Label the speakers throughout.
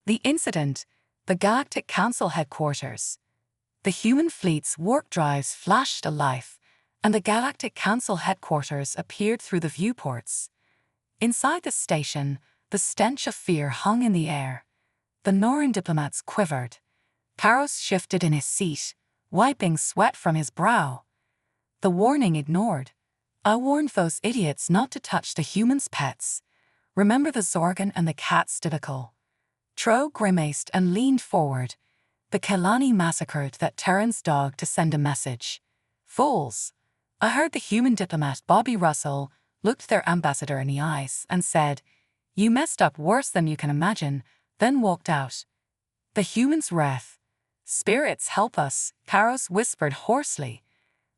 Speaker 1: The incident, the Galactic Council headquarters. The human fleet's warp drives flashed alive, and the Galactic Council headquarters appeared through the viewports. Inside the station, the stench of fear hung in the air. The Norran diplomats quivered. Karos shifted in his seat, wiping sweat from his brow. The warning ignored. I warned those idiots not to touch the humans' pets. Remember the Zorgon and the cat's typical. Tro grimaced and leaned forward. The Kelani massacred that Terran's dog to send a message. Fools! I heard the human diplomat Bobby Russell looked their ambassador in the eyes and said, "You messed up worse than you can imagine," then walked out. The humans wreathed. "Spirits help us," Karos whispered hoarsely.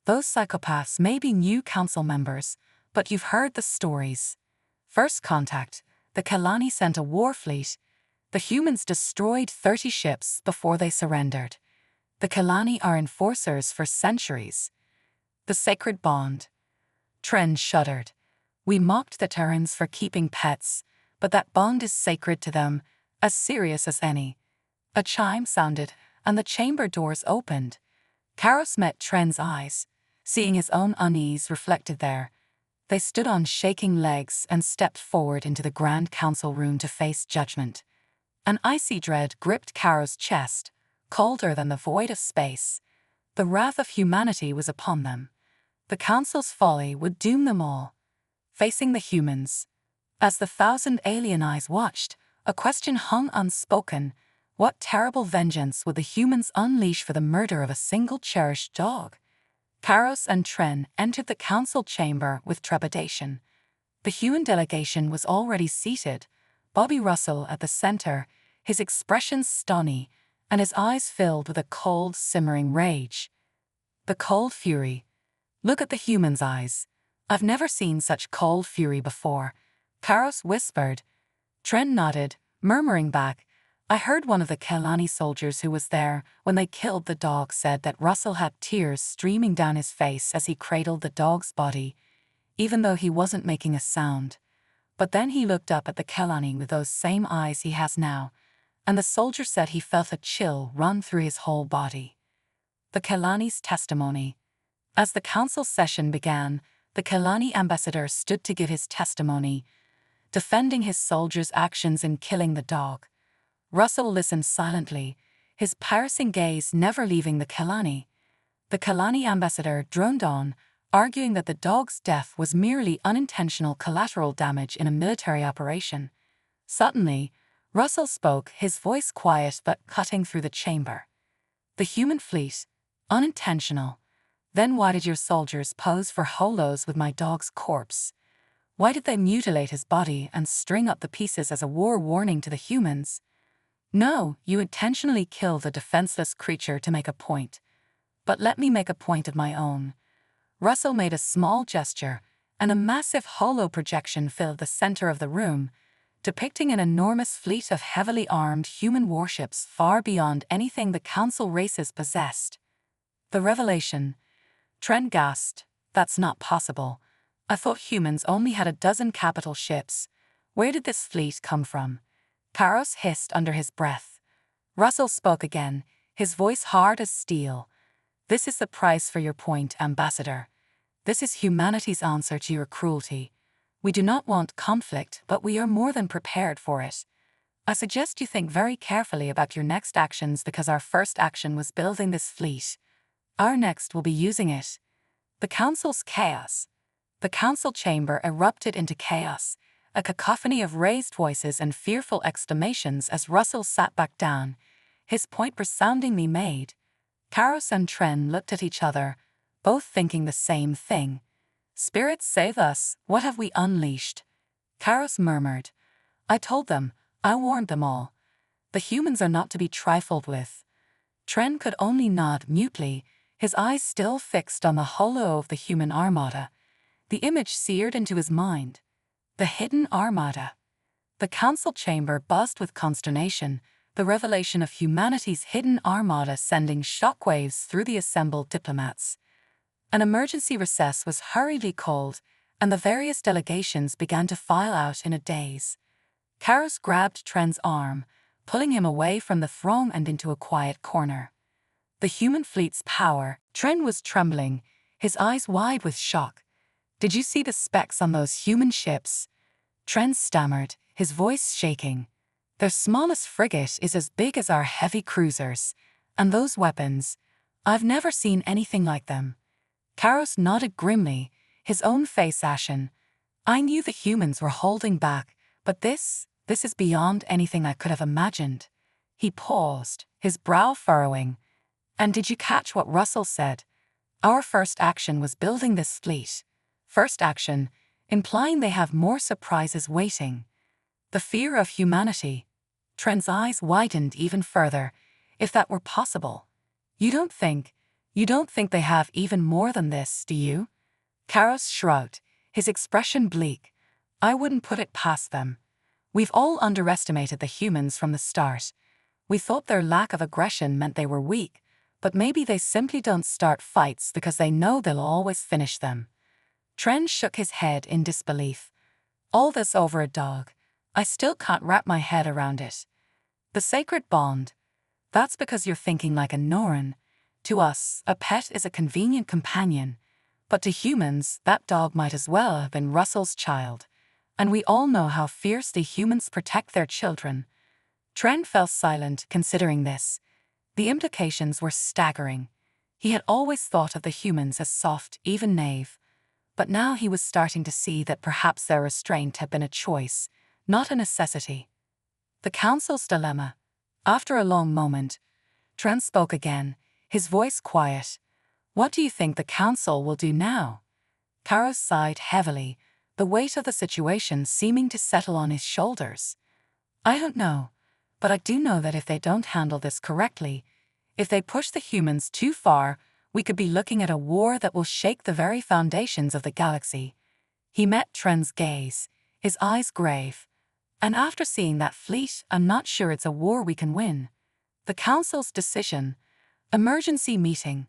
Speaker 1: "Those psychopaths may be new council members, but you've heard the stories. First contact, the Kelani sent a war fleet. The humans destroyed 30 ships before they surrendered. The Kelani are enforcers for centuries. The sacred bond." Tren shuddered. "We mocked the Terrans for keeping pets, but that bond is sacred to them, as serious as any." A chime sounded, and the chamber doors opened. Karos met Tren's eyes, seeing his own unease reflected there. They stood on shaking legs and stepped forward into the Grand Council room to face judgment. An icy dread gripped Karos' chest, colder than the void of space. The wrath of humanity was upon them. The Council's folly would doom them all. Facing the humans. As the 1,000 alien eyes watched, a question hung unspoken. What terrible vengeance would the humans unleash for the murder of a single cherished dog? Karos and Tren entered the council chamber with trepidation. The human delegation was already seated, Bobby Russell at the center, his expression stony, and his eyes filled with a cold, simmering rage. The cold fury. "Look at the humans' eyes. I've never seen such cold fury before," Karos whispered. Tren nodded, murmuring back, "I heard one of the Kelani soldiers who was there when they killed the dog said that Russell had tears streaming down his face as he cradled the dog's body, even though he wasn't making a sound. But then he looked up at the Kelani with those same eyes he has now, and the soldier said he felt a chill run through his whole body." The Kelani's testimony. As the council session began, the Kelani ambassador stood to give his testimony, defending his soldiers' actions in killing the dog. Russell listened silently, his piercing gaze never leaving the Kelani. The Kelani ambassador droned on, arguing that the dog's death was merely unintentional collateral damage in a military operation. Suddenly, Russell spoke, his voice quiet but cutting through the chamber. "The human fleet, unintentional. Then why did your soldiers pose for holos with my dog's corpse? Why did they mutilate his body and string up the pieces as a war warning to the humans? No, you intentionally killed a defenseless creature to make a point. But let me make a point of my own." Russell made a small gesture, and a massive holo projection filled the center of the room, depicting an enormous fleet of heavily armed human warships far beyond anything the council races possessed. The revelation. Tren gasped. "That's not possible. I thought humans only had a dozen capital ships. Where did this fleet come from?" Karos hissed under his breath. Russell spoke again, his voice hard as steel. "This is the price for your point, Ambassador. This is humanity's answer to your cruelty. We do not want conflict, but we are more than prepared for it. I suggest you think very carefully about your next actions because our first action was building this fleet. Our next will be using it." The council's chaos. The council chamber erupted into chaos, a cacophony of raised voices and fearful exclamations as Russell sat back down, his point resoundingly made. Karos and Tren looked at each other, both thinking the same thing. "Spirits save us, what have we unleashed?" Karos murmured. "I told them, I warned them all. The humans are not to be trifled with." Tren could only nod mutely, his eyes still fixed on the holo of the human armada. The image seared into his mind. The hidden armada. The council chamber buzzed with consternation, the revelation of humanity's hidden armada sending shockwaves through the assembled diplomats. An emergency recess was hurriedly called, and the various delegations began to file out in a daze. Karos grabbed Tren's arm, pulling him away from the throng and into a quiet corner. The human fleet's power. Tren was trembling, his eyes wide with shock. "Did you see the specs on those human ships?" Tren stammered, his voice shaking. "Their smallest frigate is as big as our heavy cruisers. And those weapons, I've never seen anything like them." Karos nodded grimly, his own face ashen. "I knew the humans were holding back, but this is beyond anything I could have imagined." He paused, his brow furrowing. "And did you catch what Russell said? Our first action was building this fleet. First action, implying they have more surprises waiting." The fear of humanity. Tren's eyes widened even further. If that were possible. You don't think they have even more than this, do you?" Karos shrugged, his expression bleak. "I wouldn't put it past them. We've all underestimated the humans from the start. We thought their lack of aggression meant they were weak, but maybe they simply don't start fights because they know they'll always finish them." Tren shook his head in disbelief. "All this over a dog. I still can't wrap my head around it. The sacred bond. That's because you're thinking like a Norin. To us, a pet is a convenient companion. But to humans, that dog might as well have been Russell's child. And we all know how fiercely humans protect their children." Tren fell silent, considering this. The implications were staggering. He had always thought of the humans as soft, even naive. But now he was starting to see that perhaps their restraint had been a choice, not a necessity. The Council's dilemma. After a long moment, Tren spoke again, his voice quiet. "What do you think the Council will do now?" Karos sighed heavily, the weight of the situation seeming to settle on his shoulders. "I don't know, but I do know that if they don't handle this correctly, if they push the humans too far, we could be looking at a war that will shake the very foundations of the galaxy." He met Tren's gaze, his eyes grave. "And after seeing that fleet, I'm not sure it's a war we can win." The Council's decision. Emergency meeting.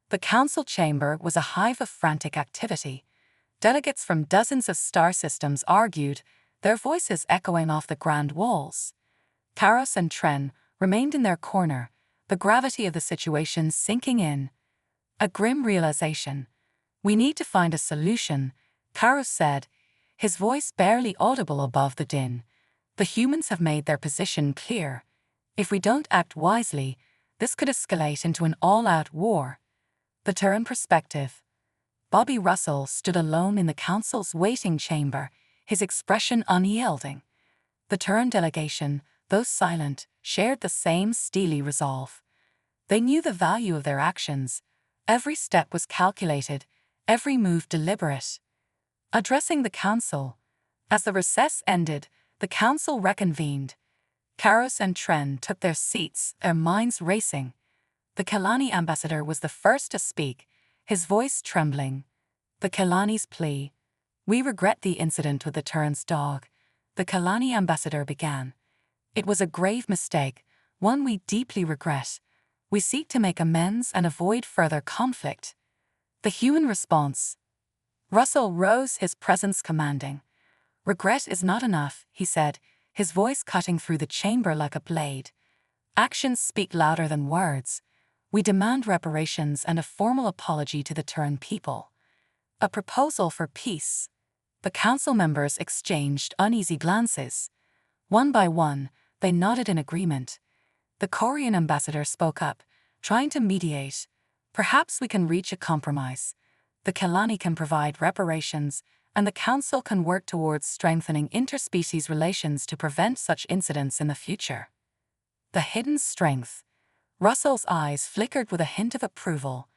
Speaker 1: The Council chamber was a hive of frantic activity. Delegates from dozens of star systems argued, their voices echoing off the grand walls. Karos and Tren remained in their corner, the gravity of the situation sinking in. A grim realization. "We need to find a solution," Karos said, his voice barely audible above the din. "The humans have made their position clear. If we don't act wisely, this could escalate into an all-out war." The Terran perspective. Bobby Russell stood alone in the Council's waiting chamber, his expression unyielding. The Terran delegation, though silent, shared the same steely resolve. They knew the value of their actions. Every step was calculated, every move deliberate. Addressing the Council. As the recess ended, the Council reconvened. Karos and Tren took their seats, their minds racing. The Kalani ambassador was the first to speak, his voice trembling. The Kalani's plea. "We regret the incident with the Terran's dog," the Kalani ambassador began. "It was a grave mistake, one we deeply regret. We seek to make amends and avoid further conflict." The human response. Russell rose, his presence commanding. "Regret is not enough," he said, his voice cutting through the chamber like a blade. "Actions speak louder than words. We demand reparations and a formal apology to the Terran people." A proposal for peace. The Council members exchanged uneasy glances. One by one, they nodded in agreement. The Korean ambassador spoke up, trying to mediate. "Perhaps we can reach a compromise. The Kalani can provide reparations, and the Council can work towards strengthening interspecies relations to prevent such incidents in the future." The hidden strength. Russell's eyes flickered with a hint of approval.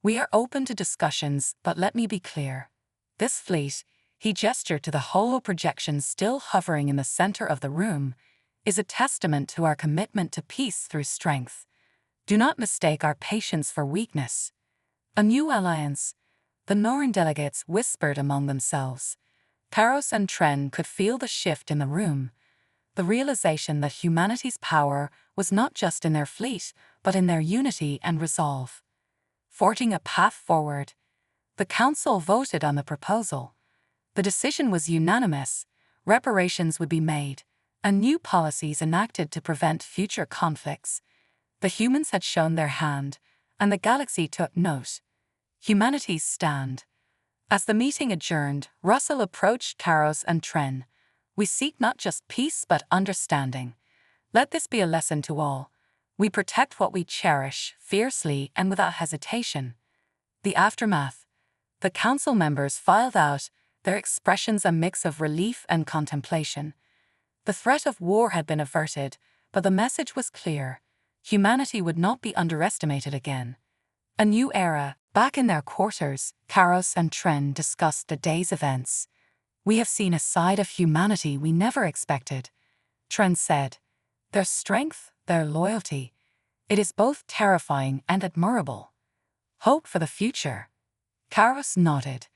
Speaker 1: "We are open to discussions, but let me be clear. This fleet," he gestured to the holo projection still hovering in the center of the room, "is a testament to our commitment to peace through strength. Do not mistake our patience for weakness." A new alliance. The Norin delegates whispered among themselves. Karos and Tren could feel the shift in the room. The realization that humanity's power was not just in their fleet, but in their unity and resolve. Forging a path forward. The Council voted on the proposal. The decision was unanimous. Reparations would be made, and new policies enacted to prevent future conflicts. The humans had shown their hand, and the galaxy took note. Humanity's stand. As the meeting adjourned, Russell approached Karos and Tren. We seek not just peace but understanding. Let this be a lesson to all. We protect what we cherish, fiercely and without hesitation. The aftermath. The council members filed out, their expressions a mix of relief and contemplation. The threat of war had been averted, but the message was clear. Humanity would not be underestimated again. A new era. Back in their quarters, Karos and Tren discussed the day's events. We have seen a side of humanity we never expected. Tren said, their strength, their loyalty. It is both terrifying and admirable. Hope for the future. Karos nodded.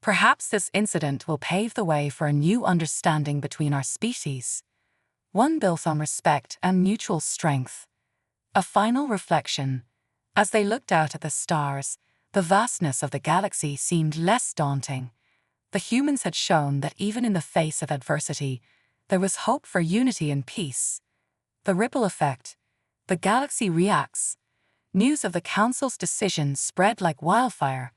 Speaker 1: Perhaps this incident will pave the way for a new understanding between our species. One built on respect and mutual strength. A final reflection. As they looked out at the stars, the vastness of the galaxy seemed less daunting. The humans had shown that even in the face of adversity, there was hope for unity and peace. The ripple effect. The galaxy reacts. News of the Council's decision spread like wildfire.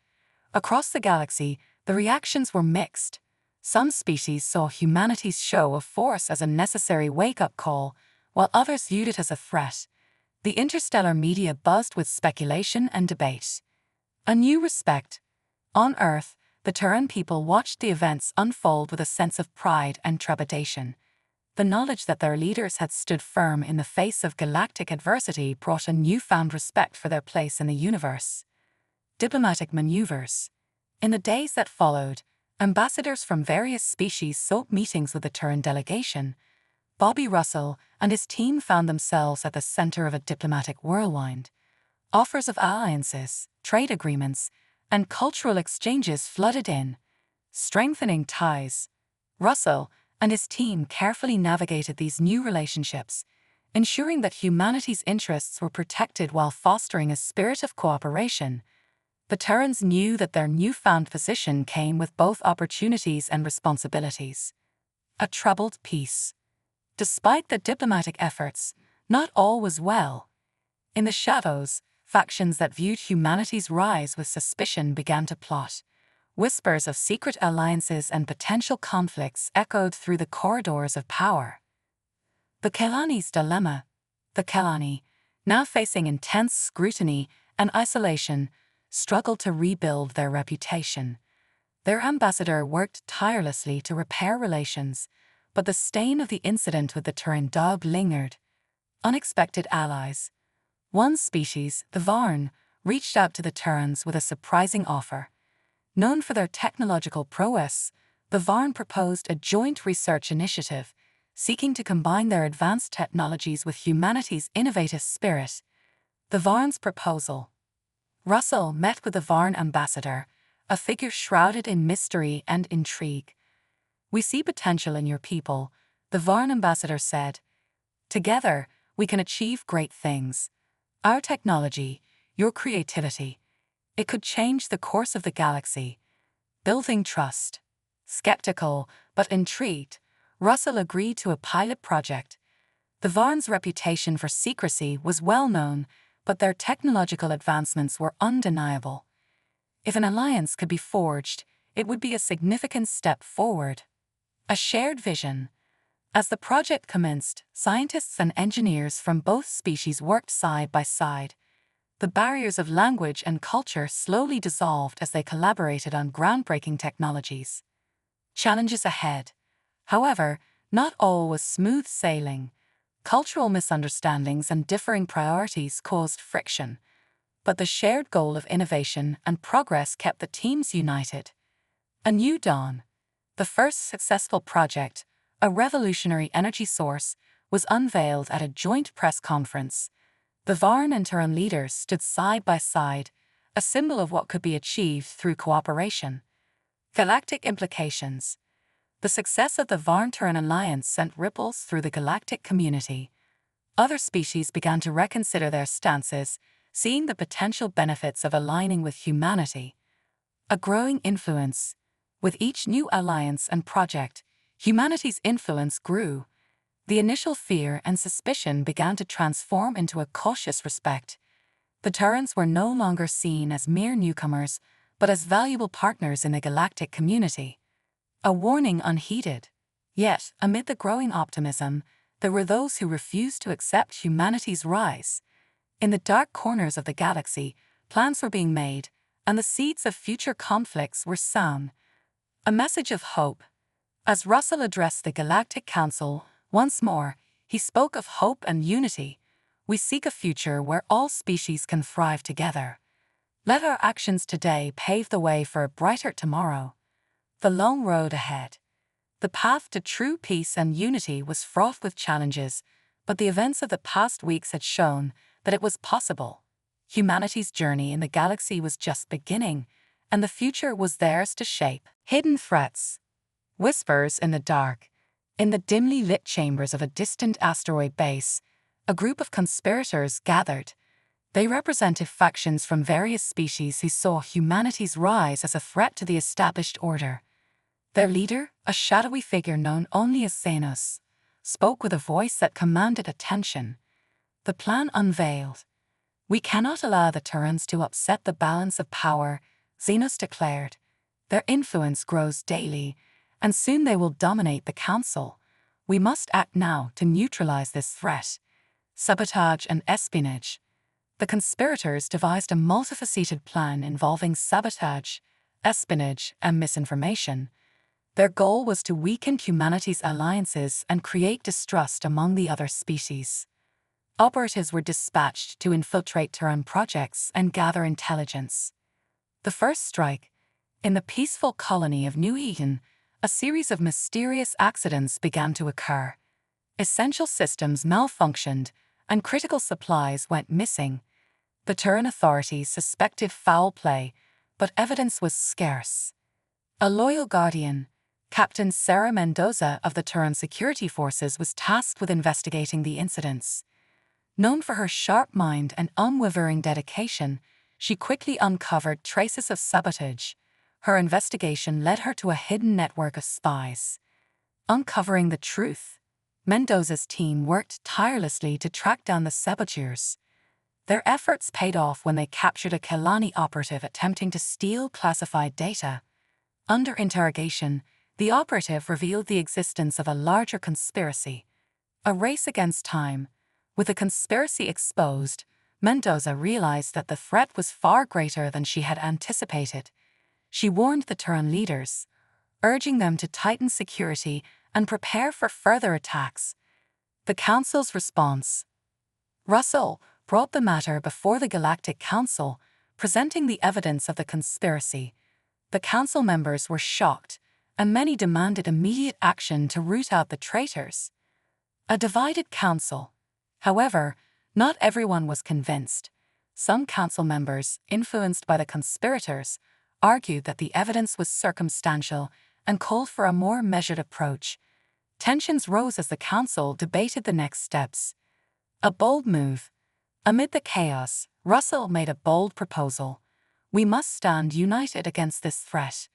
Speaker 1: Across the galaxy, the reactions were mixed. Some species saw humanity's show of force as a necessary wake-up call, while others viewed it as a threat. The interstellar media buzzed with speculation and debate. A new respect. On Earth, the Terran people watched the events unfold with a sense of pride and trepidation. The knowledge that their leaders had stood firm in the face of galactic adversity brought a newfound respect for their place in the universe. Diplomatic maneuvers. In the days that followed, ambassadors from various species sought meetings with the Terran delegation. Bobby Russell and his team found themselves at the center of a diplomatic whirlwind. Offers of alliances, trade agreements, and cultural exchanges flooded in, strengthening ties. Russell and his team carefully navigated these new relationships, ensuring that humanity's interests were protected while fostering a spirit of cooperation. The Terrans knew that their newfound position came with both opportunities and responsibilities. A troubled peace. Despite the diplomatic efforts, not all was well. In the shadows, factions that viewed humanity's rise with suspicion began to plot. Whispers of secret alliances and potential conflicts echoed through the corridors of power. The Kelani's dilemma. The Kelani, now facing intense scrutiny and isolation, struggled to rebuild their reputation. Their ambassador worked tirelessly to repair relations, but the stain of the incident with the Terran dog lingered. Unexpected allies. One species, the Varn, reached out to the Terrans with a surprising offer. Known for their technological prowess, the Varn proposed a joint research initiative, seeking to combine their advanced technologies with humanity's innovative spirit. The Varn's proposal. Russell met with the Varn ambassador, a figure shrouded in mystery and intrigue. We see potential in your people, the Varn ambassador said. Together, we can achieve great things. Our technology, your creativity, it could change the course of the galaxy. Building trust. Skeptical, but intrigued, Russell agreed to a pilot project. The Varn's reputation for secrecy was well known, but their technological advancements were undeniable. If an alliance could be forged, it would be a significant step forward. A shared vision. As the project commenced, scientists and engineers from both species worked side by side. The barriers of language and culture slowly dissolved as they collaborated on groundbreaking technologies. Challenges ahead. However, not all was smooth sailing. Cultural misunderstandings and differing priorities caused friction, but the shared goal of innovation and progress kept the teams united. A new dawn. The first successful project, a revolutionary energy source, was unveiled at a joint press conference. The Varn and Terran leaders stood side by side, a symbol of what could be achieved through cooperation. Galactic implications. The success of the Varn-Terran alliance sent ripples through the galactic community. Other species began to reconsider their stances, seeing the potential benefits of aligning with humanity. A growing influence. With each new alliance and project, humanity's influence grew. The initial fear and suspicion began to transform into a cautious respect. The Terrans were no longer seen as mere newcomers, but as valuable partners in the galactic community. A warning unheeded. Yet, amid the growing optimism, there were those who refused to accept humanity's rise. In the dark corners of the galaxy, plans were being made, and the seeds of future conflicts were sown. A message of hope. As Russell addressed the Galactic Council, once more, he spoke of hope and unity. We seek a future where all species can thrive together. Let our actions today pave the way for a brighter tomorrow. The long road ahead. The path to true peace and unity was fraught with challenges, but the events of the past weeks had shown that it was possible. Humanity's journey in the galaxy was just beginning, and the future was theirs to shape. Hidden threats. Whispers in the dark. In the dimly lit chambers of a distant asteroid base, a group of conspirators gathered. They represented factions from various species who saw humanity's rise as a threat to the established order. Their leader, a shadowy figure known only as Xenos, spoke with a voice that commanded attention. The plan unveiled. "We cannot allow the Terrans to upset the balance of power," Xenos declared. "Their influence grows daily, and soon they will dominate the Council. We must act now to neutralize this threat." Sabotage and espionage. The conspirators devised a multifaceted plan involving sabotage, espionage, and misinformation. Their goal was to weaken humanity's alliances and create distrust among the other species. Operatives were dispatched to infiltrate Terran projects and gather intelligence. The first strike. In the peaceful colony of New Eden, a series of mysterious accidents began to occur. Essential systems malfunctioned, and critical supplies went missing. The Terran authorities suspected foul play, but evidence was scarce. A loyal guardian, Captain Sarah Mendoza of the Terran Security Forces, was tasked with investigating the incidents. Known for her sharp mind and unwavering dedication, she quickly uncovered traces of sabotage. Her investigation led her to a hidden network of spies. Uncovering the truth, Mendoza's team worked tirelessly to track down the saboteurs. Their efforts paid off when they captured a Kelani operative attempting to steal classified data. Under interrogation, the operative revealed the existence of a larger conspiracy. A race against time. With the conspiracy exposed, Mendoza realized that the threat was far greater than she had anticipated. She warned the Terran leaders, urging them to tighten security and prepare for further attacks. The Council's response. Russell brought the matter before the Galactic Council, presenting the evidence of the conspiracy. The Council members were shocked, and many demanded immediate action to root out the traitors. A divided council. However, not everyone was convinced. Some council members, influenced by the conspirators, argued that the evidence was circumstantial and called for a more measured approach. Tensions rose as the council debated the next steps. A bold move. Amid the chaos, Russell made a bold proposal. "We must stand united against this threat.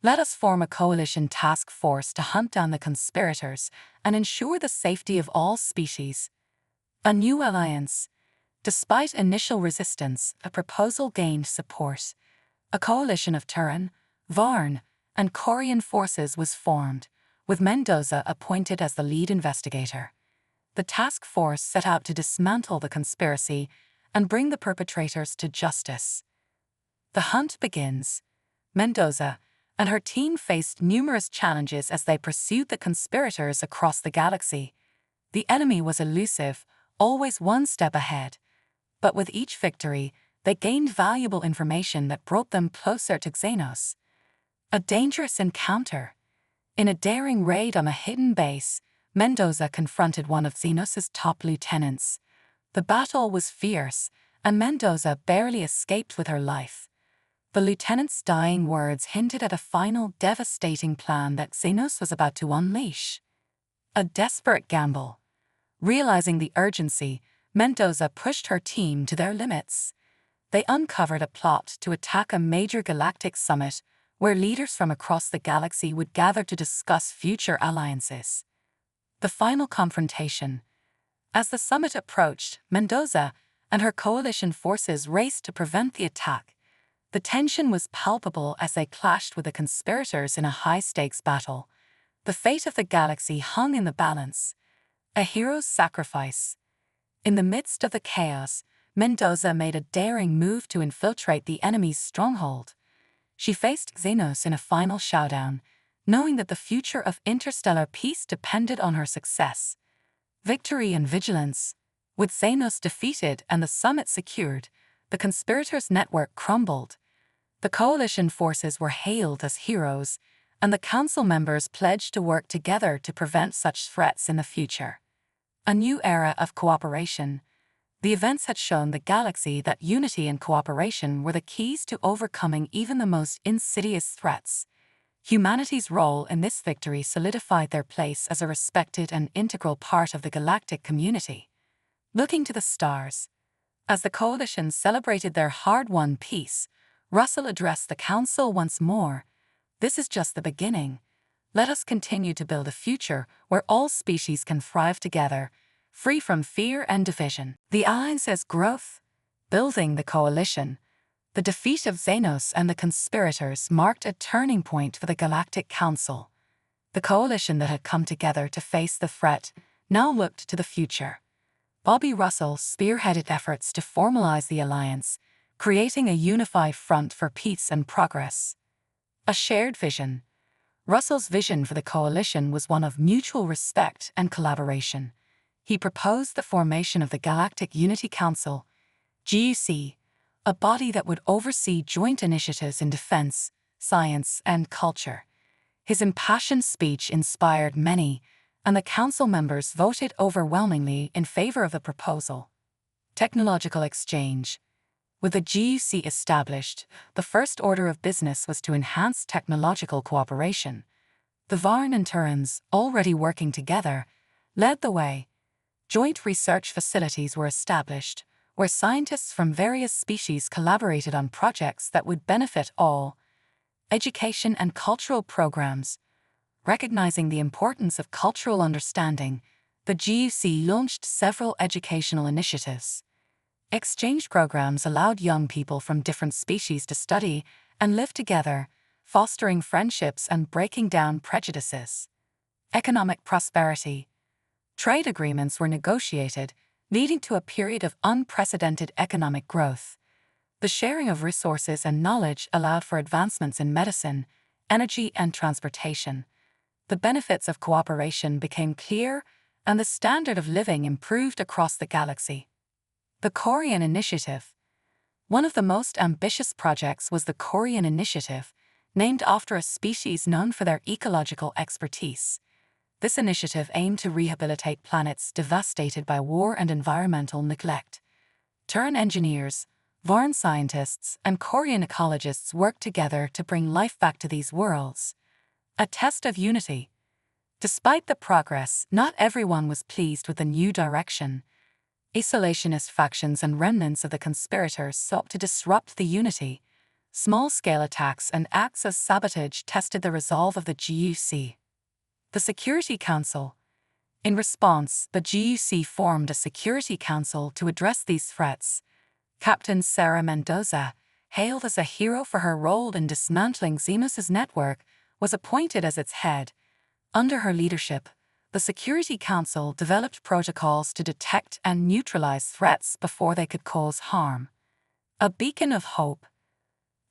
Speaker 1: Let us form a coalition task force to hunt down the conspirators and ensure the safety of all species." A new alliance. Despite initial resistance, a proposal gained support. A coalition of Terran, Varn, and Corian forces was formed, with Mendoza appointed as the lead investigator. The task force set out to dismantle the conspiracy and bring the perpetrators to justice. The hunt begins. Mendoza and her team faced numerous challenges as they pursued the conspirators across the galaxy. The enemy was elusive, always one step ahead. But with each victory, they gained valuable information that brought them closer to Xenos. A dangerous encounter. In a daring raid on a hidden base, Mendoza confronted one of Xenos' top lieutenants. The battle was fierce, and Mendoza barely escaped with her life. The lieutenant's dying words hinted at a final devastating plan that Xenos was about to unleash. A desperate gamble. Realizing the urgency, Mendoza pushed her team to their limits. They uncovered a plot to attack a major galactic summit where leaders from across the galaxy would gather to discuss future alliances. The final confrontation. As the summit approached, Mendoza and her coalition forces raced to prevent the attack. The tension was palpable as they clashed with the conspirators in a high-stakes battle. The fate of the galaxy hung in the balance. A hero's sacrifice. In the midst of the chaos, Mendoza made a daring move to infiltrate the enemy's stronghold. She faced Xenos in a final showdown, knowing that the future of interstellar peace depended on her success. Victory and vigilance. With Xenos defeated and the summit secured, the conspirators' network crumbled. The coalition forces were hailed as heroes, and the council members pledged to work together to prevent such threats in the future. A new era of cooperation. The events had shown the galaxy that unity and cooperation were the keys to overcoming even the most insidious threats. Humanity's role in this victory solidified their place as a respected and integral part of the galactic community. Looking to the stars. As the coalition celebrated their hard-won peace, Russell addressed the council once more. This is just the beginning. Let us continue to build a future where all species can thrive together, free from fear and division. The Alliance as growth. Building the coalition. The defeat of Xenos and the conspirators marked a turning point for the Galactic Council. The coalition that had come together to face the threat now looked to the future. Bobby Russell spearheaded efforts to formalize the alliance, creating a unified front for peace and progress. A shared vision. Russell's vision for the coalition was one of mutual respect and collaboration. He proposed the formation of the Galactic Unity Council, GUC, a body that would oversee joint initiatives in defense, science, and culture. His impassioned speech inspired many, and the council members voted overwhelmingly in favor of the proposal. Technological exchange. With the GUC established, the first order of business was to enhance technological cooperation. The Varn and Turans, already working together, led the way. Joint research facilities were established, where scientists from various species collaborated on projects that would benefit all. Education and cultural programs. Recognizing the importance of cultural understanding, the GUC launched several educational initiatives. Exchange programs allowed young people from different species to study and live together, fostering friendships and breaking down prejudices. Economic prosperity. Trade agreements were negotiated, leading to a period of unprecedented economic growth. The sharing of resources and knowledge allowed for advancements in medicine, energy, and transportation. The benefits of cooperation became clear, and the standard of living improved across the galaxy. The Korean Initiative. One of the most ambitious projects was the Korean Initiative, named after a species known for their ecological expertise. This initiative aimed to rehabilitate planets devastated by war and environmental neglect. Terran engineers, Varn scientists, and Korean ecologists worked together to bring life back to these worlds. A test of unity. Despite the progress, not everyone was pleased with the new direction. Isolationist factions and remnants of the conspirators sought to disrupt the unity. Small-scale attacks and acts of sabotage tested the resolve of the GUC. The Security Council. In response, the GUC formed a Security Council to address these threats. Captain Sarah Mendoza, hailed as a hero for her role in dismantling Xenos' network, was appointed as its head. Under her leadership, the Security Council developed protocols to detect and neutralize threats before they could cause harm. A beacon of hope.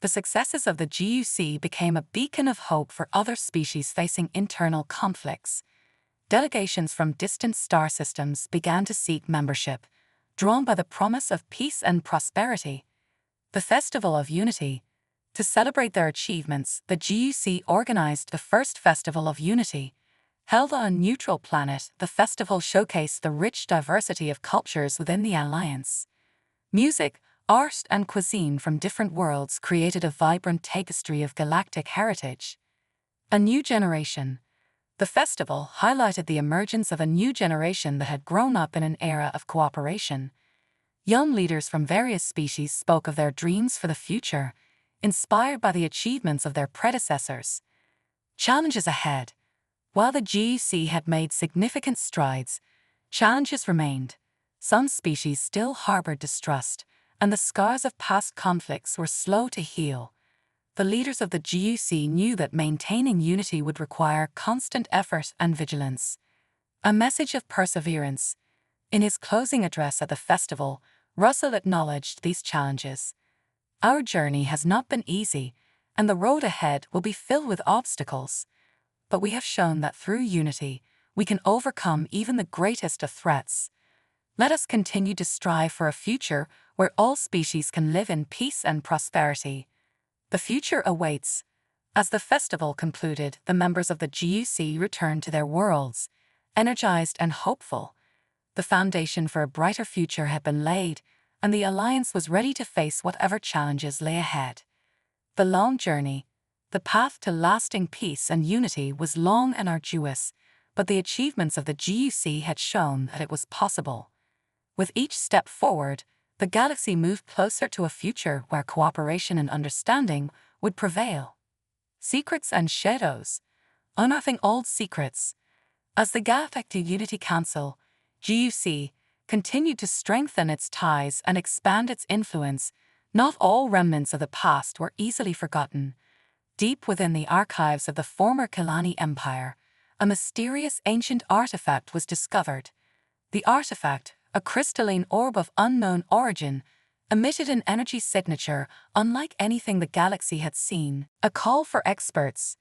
Speaker 1: The successes of the GUC became a beacon of hope for other species facing internal conflicts. Delegations from distant star systems began to seek membership, drawn by the promise of peace and prosperity. The Festival of Unity. To celebrate their achievements, the GUC organized the first Festival of Unity. Held on a neutral planet, the festival showcased the rich diversity of cultures within the Alliance. Music, art, and cuisine from different worlds created a vibrant tapestry of galactic heritage. A new generation. The festival highlighted the emergence of a new generation that had grown up in an era of cooperation. Young leaders from various species spoke of their dreams for the future, inspired by the achievements of their predecessors. Challenges ahead. While the GUC had made significant strides, challenges remained. Some species still harbored distrust, and the scars of past conflicts were slow to heal. The leaders of the GUC knew that maintaining unity would require constant effort and vigilance. A message of perseverance. In his closing address at the festival, Russell acknowledged these challenges. Our journey has not been easy, and the road ahead will be filled with obstacles. But we have shown that through unity, we can overcome even the greatest of threats. Let us continue to strive for a future where all species can live in peace and prosperity. The future awaits. As the festival concluded, the members of the GUC returned to their worlds, energized and hopeful. The foundation for a brighter future had been laid, and the Alliance was ready to face whatever challenges lay ahead. The long journey, the path to lasting peace and unity was long and arduous, but the achievements of the GUC had shown that it was possible. With each step forward, the galaxy moved closer to a future where cooperation and understanding would prevail. Secrets and shadows. Unearthing old secrets. As the Galactic Unity Council, GUC, continued to strengthen its ties and expand its influence, not all remnants of the past were easily forgotten. Deep within the archives of the former Kalani Empire, a mysterious ancient artifact was discovered. The artifact, a crystalline orb of unknown origin, emitted an energy signature unlike anything the galaxy had seen. A call for experts.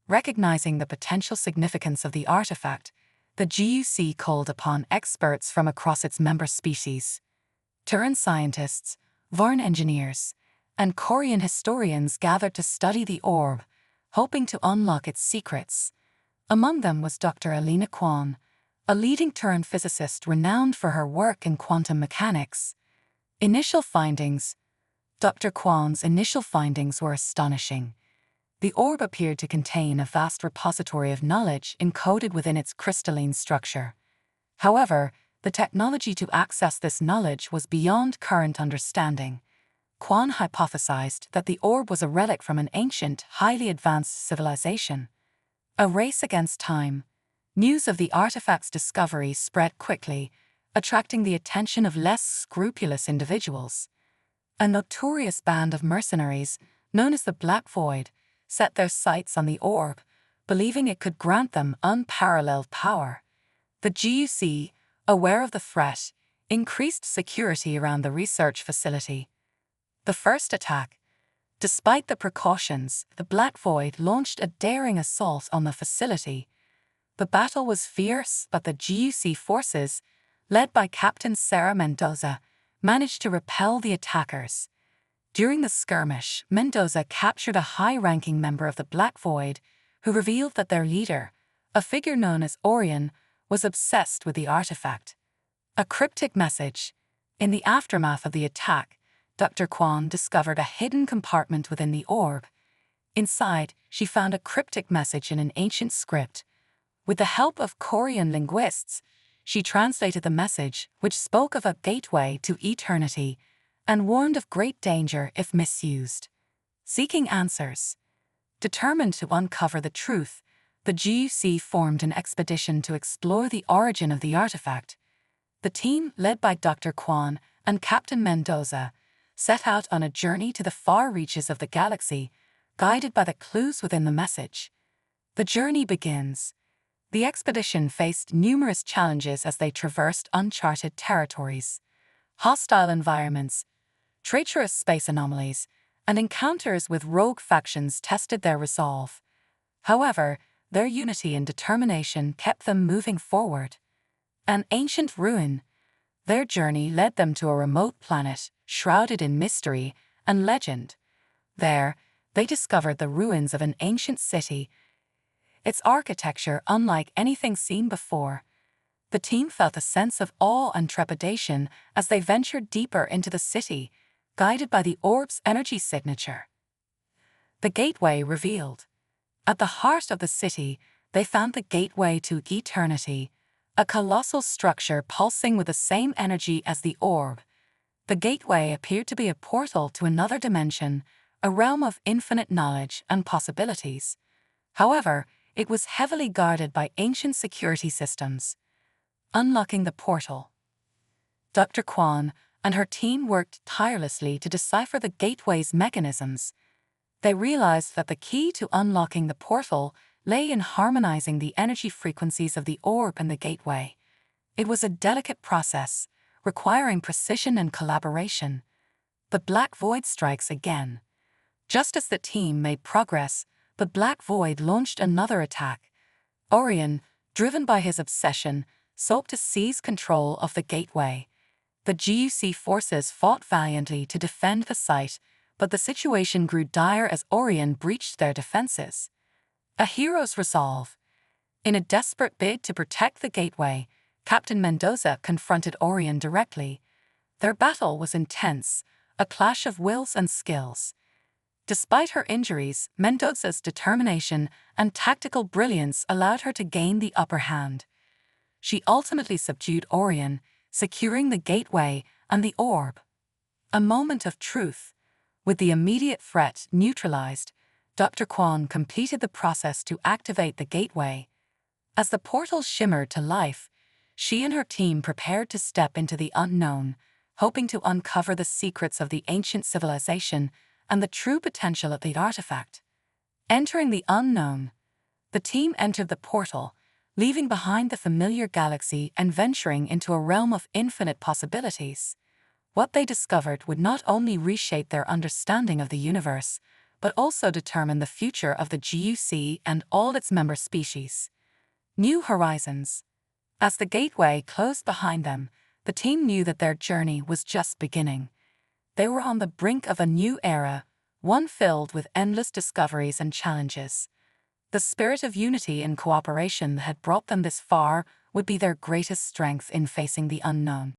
Speaker 1: Recognizing the potential significance of the artifact, the GUC called upon experts from across its member species. Terran scientists, Varn engineers, and Korean historians gathered to study the orb, hoping to unlock its secrets. Among them was Dr. Alina Kwan, a leading Terran physicist renowned for her work in quantum mechanics. Initial findings. Dr. Kwan's initial findings were astonishing. The orb appeared to contain a vast repository of knowledge encoded within its crystalline structure. However, the technology to access this knowledge was beyond current understanding. Kwan hypothesized that the orb was a relic from an ancient, highly advanced civilization. A race against time. News of the artifact's discovery spread quickly, attracting the attention of less scrupulous individuals. A notorious band of mercenaries, known as the Black Void, set their sights on the orb, believing it could grant them unparalleled power. The GUC, aware of the threat, increased security around the research facility. The first attack. Despite the precautions, the Black Void launched a daring assault on the facility. The battle was fierce, but the GUC forces, led by Captain Sarah Mendoza, managed to repel the attackers. During the skirmish, Mendoza captured a high-ranking member of the Black Void, who revealed that their leader, a figure known as Orion, was obsessed with the artifact. A cryptic message. In the aftermath of the attack, Dr. Kwan discovered a hidden compartment within the orb. Inside, she found a cryptic message in an ancient script. With the help of Korean linguists, she translated the message, which spoke of a gateway to eternity, and warned of great danger if misused. Seeking answers. Determined to uncover the truth, the GUC formed an expedition to explore the origin of the artifact. The team, led by Dr. Kwan and Captain Mendoza, set out on a journey to the far reaches of the galaxy, guided by the clues within the message. The journey begins. The expedition faced numerous challenges as they traversed uncharted territories. Hostile environments, treacherous space anomalies, and encounters with rogue factions tested their resolve. However, their unity and determination kept them moving forward. An ancient ruin. Their journey led them to a remote planet, shrouded in mystery and legend. There, they discovered the ruins of an ancient city, its architecture unlike anything seen before. The team felt a sense of awe and trepidation as they ventured deeper into the city, guided by the orb's energy signature. The gateway revealed. At the heart of the city, they found the gateway to eternity, a colossal structure pulsing with the same energy as the orb. The gateway appeared to be a portal to another dimension, a realm of infinite knowledge and possibilities. However, it was heavily guarded by ancient security systems. Unlocking the portal. Dr. Kwan and her team worked tirelessly to decipher the gateway's mechanisms. They realized that the key to unlocking the portal lay in harmonizing the energy frequencies of the orb and the gateway. It was a delicate process, requiring precision and collaboration. The Black Void strikes again. Just as the team made progress, the Black Void launched another attack. Orion, driven by his obsession, sought to seize control of the gateway. The GUC forces fought valiantly to defend the site, but the situation grew dire as Orion breached their defenses. A hero's resolve. In a desperate bid to protect the gateway, Captain Mendoza confronted Orion directly. Their battle was intense, a clash of wills and skills. Despite her injuries, Mendoza's determination and tactical brilliance allowed her to gain the upper hand. She ultimately subdued Orion, securing the gateway and the orb. A moment of truth. With the immediate threat neutralized, Dr. Kwan completed the process to activate the gateway. As the portal shimmered to life, she and her team prepared to step into the unknown, hoping to uncover the secrets of the ancient civilization and the true potential of the artifact. Entering the unknown, the team entered the portal, leaving behind the familiar galaxy and venturing into a realm of infinite possibilities. What they discovered would not only reshape their understanding of the universe, but also determine the future of the GUC and all its member species. New horizons. As the gateway closed behind them, the team knew that their journey was just beginning. They were on the brink of a new era, one filled with endless discoveries and challenges. The spirit of unity and cooperation that had brought them this far would be their greatest strength in facing the unknown.